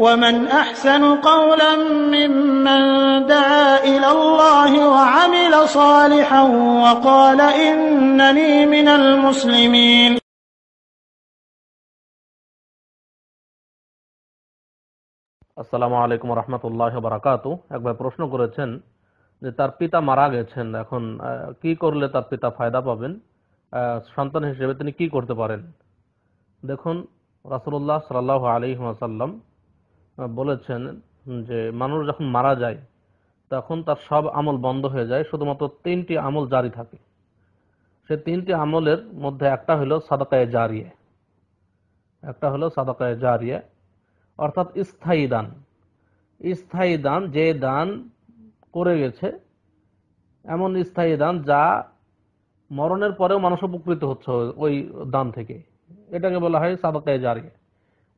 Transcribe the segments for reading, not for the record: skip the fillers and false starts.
ومن أحسن قولا ممن دعا إلى الله وعمل صالحا وقال إنني من المسلمين. আসসালামু আলাইকুম রহমতুল্লাহ বারাকাতু। একবার প্রশ্ন করেছেন যে তার পিতা মারা গেছেন, এখন কি করলে তার পিতা ফায়দা পাবেন, সন্তান হিসেবে তিনি কি করতে পারেন। দেখুন, রাসূলুল্লাহ সাল্লাল্লাহু আলাইহি ওয়াসাল্লাম বলেছেন যে মানুষ যখন মারা যায় তখন তার সব আমল বন্ধ হয়ে যায়, শুধুমাত্র 3টি আমল জারি থাকে। সে 3টি আমলের মধ্যে একটা হলো সাদাকায়ে জারিয়া, অর্থাৎ স্থায়ী দান। স্থায়ী দান, যে দান করে গেছে, এমন স্থায়ী দান যা মরণের পরেও মানুষ উপকৃত হচ্ছে ওই দান থেকে, এটাকে বলা হয় সাদাকায়ে জারিয়া।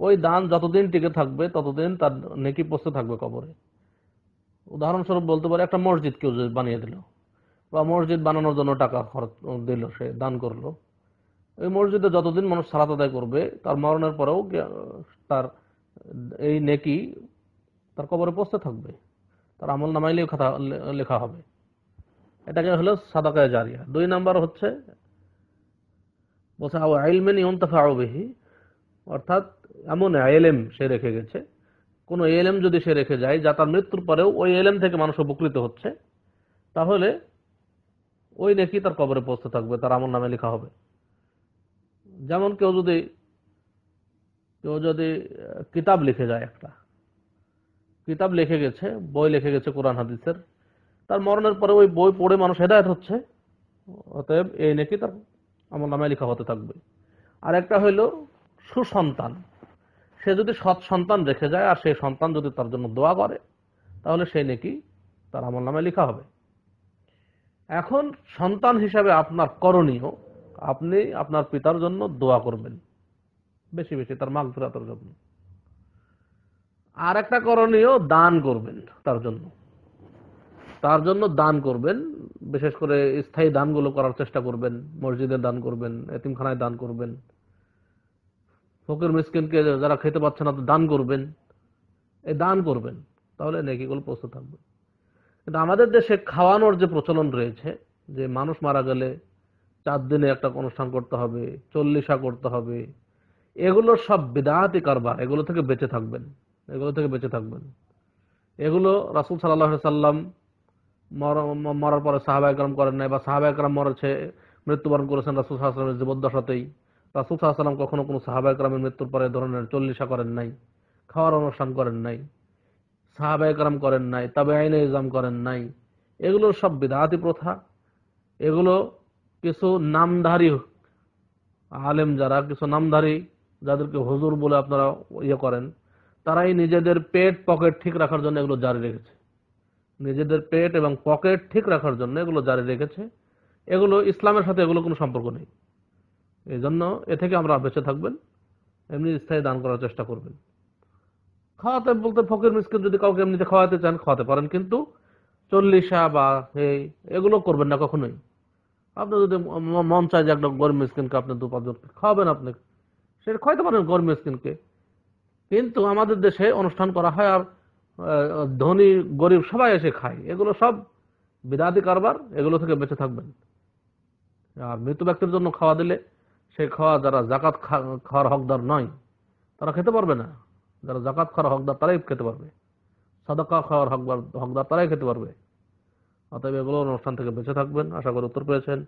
ওই দান যতদিন টিকে থাকবে ততদিন তার নেকি পৌঁছতে থাকবে কবরে। উদাহরণস্বরূপ বলতে পারে, একটা মসজিদ কেউ যদি বানিয়ে দিল বা মসজিদ বানানোর জন্য টাকা খরচ দিল, সে দান করলো, ওই মসজিদে যতদিন মানুষ সালাত আদায় করবে তার মরণের পরেও তার এই নেকি তার কবরে পৌঁছতে থাকবে, তার আমল নামায় লেখা হবে। এটাকে হলো সাদাকায়ে জারিয়া। 2 নাম্বার হচ্ছে বলছে আও ইলমিন ইউনতাফাউ বিহি, অর্থাৎ এমন ইলম সে রেখে গেছে, কোনো ইলম যদি সে রেখে যায় যা তার মৃত্যুর পরেও ওই ইলম থেকে মানুষ উপকৃত হচ্ছে, তাহলে ওই নেকি তার কবরে পৌঁছতে থাকবে, তার আমল নামে লেখা হবে। যেমন কেউ যদি কিতাব লিখে যায়, একটা কিতাব লিখে গেছে, বই লিখে গেছে কোরআন হাদিসের, তার মরণের পরে ওই বই পড়ে মানুষ হেদায়েত হচ্ছে, অতএব এই নেকি তার আমল নামে লেখা হতে থাকবে। আর একটা হইল সুসন্তান, সে যদি সৎ সন্তান রেখে যায় আর সেই সন্তান যদি তার জন্য দোয়া করে, তাহলে সেই নেকি তার আমল নামে লেখা হবে। এখন সন্তান হিসাবে আপনার করণীয়, আপনি আপনার পিতার জন্য দোয়া করবেন বেশি বেশি, তার মাগফিরাতের জন্য। আর একটা করণীয়, দান করবেন তার জন্য দান করবেন। বিশেষ করে স্থায়ী দানগুলো করার চেষ্টা করবেন, মসজিদে দান করবেন, এতিমখানায় দান করবেন, ফকির মিসকিনকে যারা খেতে পাচ্ছে না দান করবেন। এই দান করবেন, তাহলে নেকিগুলো পৌঁছতে থাকবে। কিন্তু আমাদের দেশে খাওয়ানোর যে প্রচলন রয়েছে, যে মানুষ মারা গেলে 4 দিনে একটা অনুষ্ঠান করতে হবে, 40 করতে হবে, এগুলো সব বিদআতি কারবার। এগুলো থেকে বেঁচে থাকবেন। এগুলো রাসূল সাল্লাল্লাহু আলাইহি সাল্লাম মরার পরে সাহাবায়ে কেরাম করেন নাই, বা সাহাবায়ে কেরাম মরেছে, মৃত্যুবরণ করেছেন রাসূল সাল্লাল্লাহু আলাইহি ওয়াসাল্লামের জীবদ্দশাতেই। রাসূল সাল্লাল্লাহু আলাইহি ওয়াসাল্লাম কখনো কোনো সাহাবায়ে কেরামের মৃত্যুর পরে ধরনের 40 করেন নাই, খাওয়ার অনুষ্ঠান করেন নাই, সাহাবায়ে কেরাম করেন নাই, তাবেঈনে ইজম করেন নাই। এগুলো সব বিদআতি প্রথা। এগুলো কিছু নামধারী আলেম, যারা কিছু নামধারী, যাদেরকে হুজুর বলে আপনারা করেন, তারাই নিজেদের পেট পকেট ঠিক রাখার জন্য এগুলো জারি রেখেছে। নিজেদের পেট এবং পকেট ঠিক রাখার জন্য এগুলো জারি রেখেছে। এগুলো ইসলামের সাথে এগুলো কোনো সম্পর্ক নেই। এই জন্য এ থেকে আমরা বেঁচে থাকবেন, এমনি স্থায়ী দান করার চেষ্টা করবেন। খাওয়াতে বলতে, ফকির মিসকিন যদি কাউকে এমনিতে খাওয়াতে চান খাওয়াতে পারেন, কিন্তু 40 বা এগুলো করবেন না কখনোই। আপনি যদি মন চায় যে একটা গরিব মিসকিনকে আপনি 2-5 জন খাওয়াবেন, আপনি সেটা খাওয়াতে পারেন গরিব মিসকিনকে। কিন্তু আমাদের দেশে অনুষ্ঠান করা হয় আর ধনী গরিব সবাই এসে খায়, এগুলো সব বিদআতি কারবার। এগুলো থেকে বেঁচে থাকবেন। আর মৃত ব্যক্তির জন্য খাওয়া দিলে সেই খাওয়া যারা যাকাত খাওয়ার হকদার নয় তারা খেতে পারবে না। যারা যাকাত খাওয়ার হকদার তারাই খেতে পারবে, সাদাকা খাওয়ার হকদার তারাই খেতে পারবে। অতএব এগুলো অনুষ্ঠান থেকে বেঁচে থাকবেন। আশা করি উত্তর পেয়েছেন।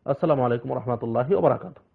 আসসালামু আলাইকুম রহমতুল্লাহি ওয়া বারাকাতুহু।